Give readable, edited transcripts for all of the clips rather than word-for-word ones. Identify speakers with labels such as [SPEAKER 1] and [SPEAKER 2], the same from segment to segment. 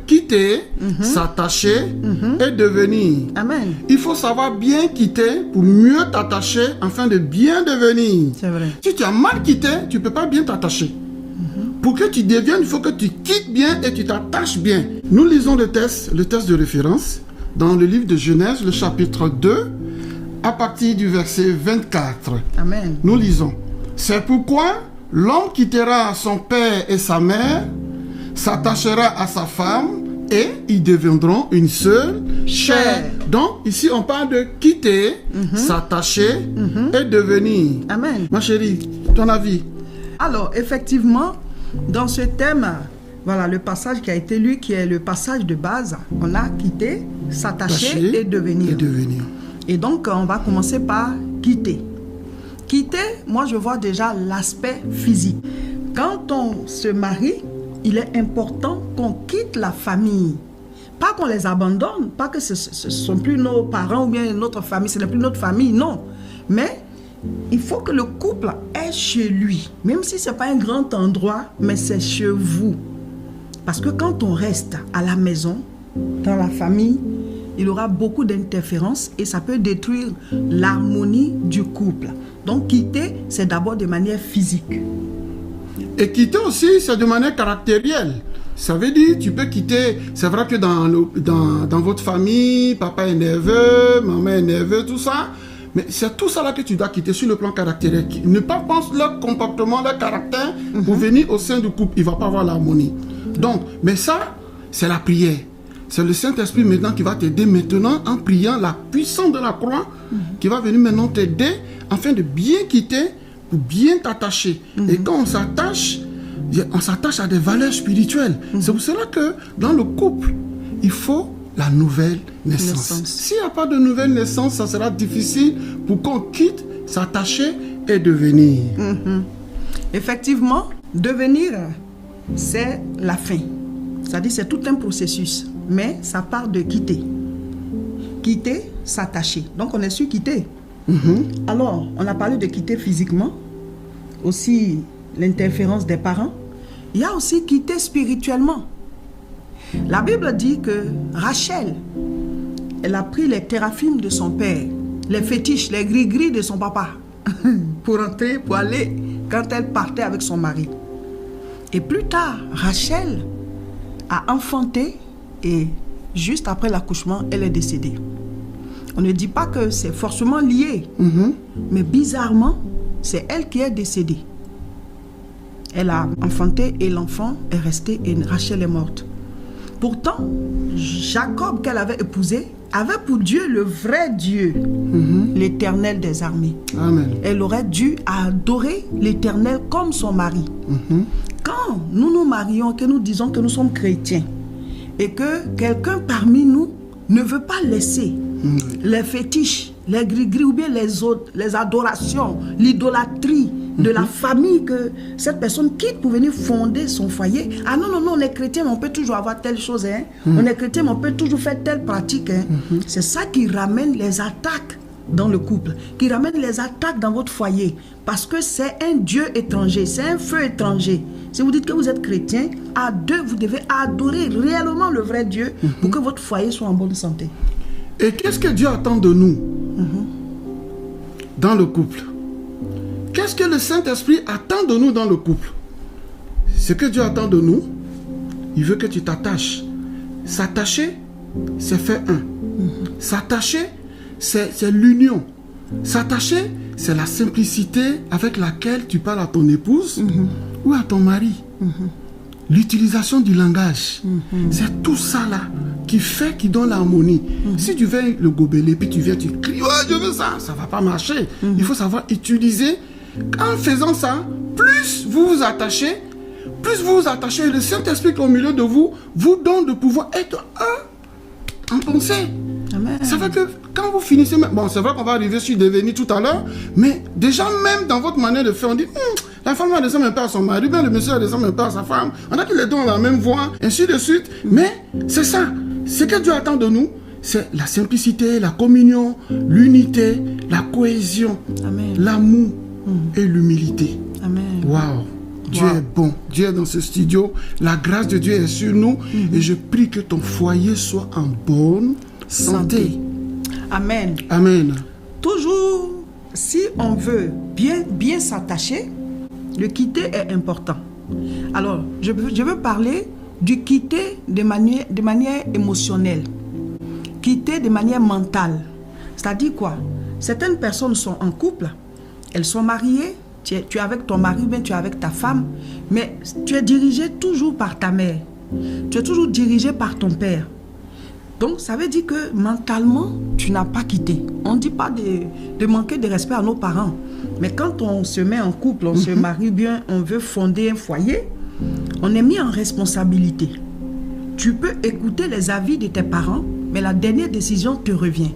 [SPEAKER 1] Quitter, s'attacher et devenir.
[SPEAKER 2] Amen.
[SPEAKER 1] Il faut savoir bien quitter pour mieux t'attacher afin de bien devenir.
[SPEAKER 2] C'est vrai.
[SPEAKER 1] Si tu as mal quitté, tu ne peux pas bien t'attacher. Pour que tu deviennes, il faut que tu quittes bien et tu t'attaches bien. Nous lisons le texte de référence dans le livre de Genèse, le chapitre 2, à partir du verset 24.
[SPEAKER 2] Amen.
[SPEAKER 1] Nous lisons. C'est pourquoi l'homme quittera son père et sa mère, s'attachera à sa femme et ils deviendront une seule chair. Donc ici on parle de quitter, s'attacher et devenir.
[SPEAKER 2] Amen.
[SPEAKER 1] Ma chérie, ton avis?
[SPEAKER 2] Alors, effectivement, dans ce thème, voilà le passage qui a été lu, qui est le passage de base. On a quitté, s'attacher et devenir. Et donc, on va commencer par quitter. Quitter, moi je vois déjà l'aspect physique. Quand on se marie, il est important qu'on quitte la famille. Pas qu'on les abandonne, pas que ce ne sont plus nos parents ou bien notre famille, ce n'est plus notre famille, non. Mais il faut que le couple est chez lui. Même si ce n'est pas un grand endroit, mais c'est chez vous. Parce que quand on reste à la maison, dans la famille, il y aura beaucoup d'interférences et ça peut détruire l'harmonie du couple. Donc quitter, c'est d'abord de manière physique.
[SPEAKER 1] Et quitter aussi, c'est de manière caractérielle. Ça veut dire, tu peux quitter, c'est vrai que dans votre famille, papa est nerveux, maman est nerveux, tout ça, mais c'est tout ça là que tu dois quitter sur le plan caractériel. Ne pas penser leur comportement, leur caractère pour venir au sein du couple, il ne va pas avoir l'harmonie. Donc, mais ça, c'est la prière. C'est le Saint-Esprit maintenant qui va t'aider maintenant en priant la puissance de la croix, qui va venir maintenant t'aider afin de bien quitter, pour bien t'attacher. Et quand on s'attache à des valeurs spirituelles. C'est pour cela que dans le couple, il faut la nouvelle naissance. S'il n'y a pas de nouvelle naissance, ça sera difficile pour qu'on quitte, s'attacher et devenir.
[SPEAKER 2] Effectivement, devenir, c'est la fin. C'est-à-dire c'est tout un processus. Mais ça part de quitter. Quitter, s'attacher. Donc on est sur quitter. Alors, on a parlé de quitter physiquement, aussi l'interférence des parents. Il y a aussi quitter spirituellement. La Bible dit que Rachel, elle a pris les téraphimes de son père, les fétiches, les gris-gris de son papa, pour entrer, pour aller quand elle partait avec son mari. Et plus tard, Rachel a enfanté et juste après l'accouchement, elle est décédée. On ne dit pas que c'est forcément lié, mais bizarrement, c'est elle qui est décédée. Elle a enfanté et l'enfant est resté et Rachel est morte. Pourtant, Jacob qu'elle avait épousé avait pour Dieu le vrai Dieu, l'Éternel des armées.
[SPEAKER 1] Amen.
[SPEAKER 2] Elle aurait dû adorer l'Éternel comme son mari. Quand nous nous marions, que nous disons que nous sommes chrétiens et que quelqu'un parmi nous ne veut pas laisser les fétiches, les gris-gris ou bien les adorations, l'idolâtrie de la famille que cette personne quitte pour venir fonder son foyer. Ah non, non, non, on est chrétien, mais on peut toujours avoir telle chose. On est chrétien, mais on peut toujours faire telle pratique. C'est ça qui ramène les attaques dans le couple, qui ramène les attaques dans votre foyer. Parce que c'est un Dieu étranger, c'est un feu étranger. Si vous dites que vous êtes chrétien, à deux, vous devez adorer réellement le vrai Dieu pour que votre foyer soit en bonne santé.
[SPEAKER 1] Et qu'est-ce que Dieu attend de nous dans le couple? Qu'est-ce que le Saint-Esprit attend de nous dans le couple? Ce que Dieu attend de nous, il veut que tu t'attaches. S'attacher, c'est faire un. S'attacher, c'est l'union. S'attacher, c'est la simplicité avec laquelle tu parles à ton épouse ou à ton mari. L'utilisation du langage. C'est tout ça là qui donne l'harmonie. Si tu viens le gobeler, puis tu viens, tu cries, ouais, je veux ça, ça ne va pas marcher. Il faut savoir utiliser. En faisant ça, plus vous vous attachez, le Saint-Esprit au milieu de vous, vous donne de pouvoir être un en pensée.
[SPEAKER 2] Amen.
[SPEAKER 1] Ça fait que quand vous finissez, bon, c'est vrai qu'on va arriver sur devenir tout à l'heure, mais déjà même dans votre manière de faire, on dit, la femme ne descend même pas à son mari, bien le monsieur ne descend même pas à sa femme, on a tous les deux dans la même voie, ainsi de suite. Mais c'est ça, ce que Dieu attend de nous, c'est la simplicité, la communion, l'unité, la cohésion, l'amour et l'humilité.
[SPEAKER 2] Amen.
[SPEAKER 1] Waouh! Dieu est bon. Dieu est dans ce studio. La grâce de Dieu est sur nous. Et je prie que ton foyer soit en bonne santé.
[SPEAKER 2] Amen.
[SPEAKER 1] Amen.
[SPEAKER 2] Toujours, si on veut bien s'attacher, le quitter est important. Alors, je veux parler du quitter de manière émotionnelle. Quitter de manière mentale. C'est-à-dire quoi? Certaines personnes sont en couple, elles sont mariées, tu es avec ton mari, bien tu es avec ta femme, mais tu es dirigé toujours par ta mère. Tu es toujours dirigé par ton père. Donc, ça veut dire que mentalement, tu n'as pas quitté. On ne dit pas de manquer de respect à nos parents. Mais quand on se met en couple, on se marie bien, on veut fonder un foyer, on est mis en responsabilité. Tu peux écouter les avis de tes parents, mais la dernière décision te revient.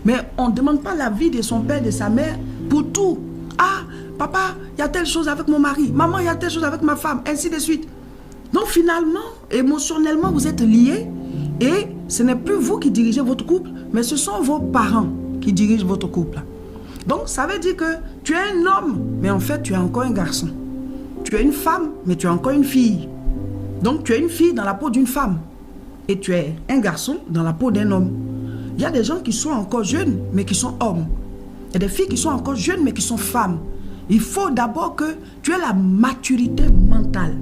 [SPEAKER 2] Mais on ne demande pas l'avis de son père, de sa mère, pour tout. Ah, papa, il y a telle chose avec mon mari. Maman, il y a telle chose avec ma femme, ainsi de suite. Donc finalement, émotionnellement, vous êtes liés. Et ce n'est plus vous qui dirigez votre couple, mais ce sont vos parents qui dirigent votre couple. Donc, ça veut dire que tu es un homme, mais en fait, tu es encore un garçon. Tu es une femme, mais tu es encore une fille. Donc, tu es une fille dans la peau d'une femme. Et tu es un garçon dans la peau d'un homme. Il y a des gens qui sont encore jeunes, mais qui sont hommes. Il y a des filles qui sont encore jeunes, mais qui sont femmes. Il faut d'abord que tu aies la maturité mentale.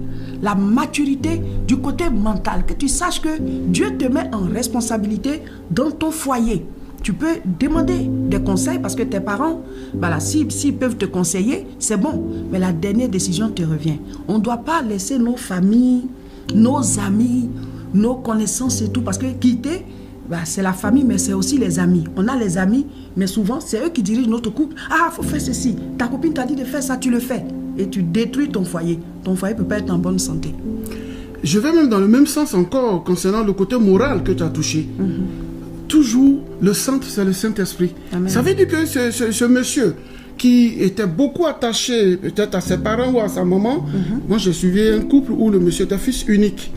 [SPEAKER 2] La maturité du côté mental, que tu saches que Dieu te met en responsabilité dans ton foyer. Tu peux demander des conseils parce que tes parents, voilà, s'ils peuvent te conseiller, c'est bon. Mais la dernière décision te revient. On ne doit pas laisser nos familles, nos amis, nos connaissances et tout. Parce que quitter, c'est la famille, mais c'est aussi les amis. On a les amis, mais souvent, c'est eux qui dirigent notre couple. Ah, il faut faire ceci. Ta copine t'a dit de faire ça, tu le fais. Et tu détruis ton foyer. Ton foyer ne peut pas être en bonne santé.
[SPEAKER 1] Je vais même dans le même sens encore concernant le côté moral que tu as touché. Toujours, le centre, c'est le Saint-Esprit.
[SPEAKER 2] Amen.
[SPEAKER 1] Ça veut dire que ce monsieur qui était beaucoup attaché peut-être à ses parents ou à sa maman, moi j'ai suivi un couple où le monsieur était fils unique.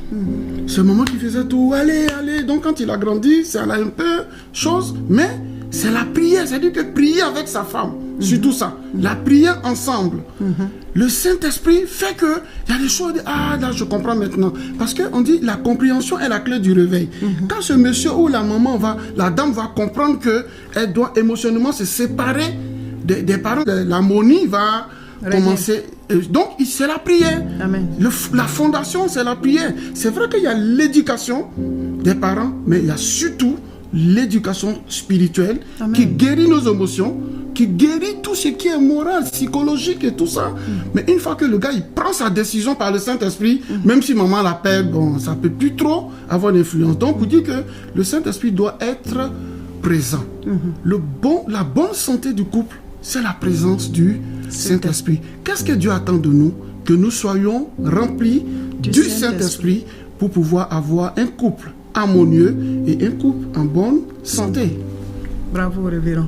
[SPEAKER 1] C'est maman qui faisait tout, allez. Donc quand il a grandi, ça a un peu chose, mais c'est la prière, c'est-à-dire que prier avec sa femme, surtout ça, la prière ensemble. Le Saint-Esprit fait que il y a des choses, là je comprends maintenant, parce qu'on dit la compréhension est la clé du réveil. Quand ce monsieur ou la maman la dame va comprendre que elle doit émotionnellement se séparer des parents, l'harmonie va commencer. Donc c'est la prière.
[SPEAKER 2] Amen.
[SPEAKER 1] La fondation, c'est la prière. C'est vrai qu'il y a l'éducation des parents, mais il y a surtout l'éducation spirituelle. Amen. Qui guérit nos émotions, qui guérit tout ce qui est moral, psychologique et tout ça. Mais une fois que le gars il prend sa décision par le Saint-Esprit, même si maman l'appelle, ça peut plus trop avoir d'influence. Donc vous dites que le Saint-Esprit doit être présent. La bonne santé du couple, c'est la présence du Saint-Esprit. Qu'est-ce que Dieu attend de nous? Que nous soyons remplis du Saint-Esprit pour pouvoir avoir un couple harmonieux et un couple en bonne santé.
[SPEAKER 2] Bravo, révérend.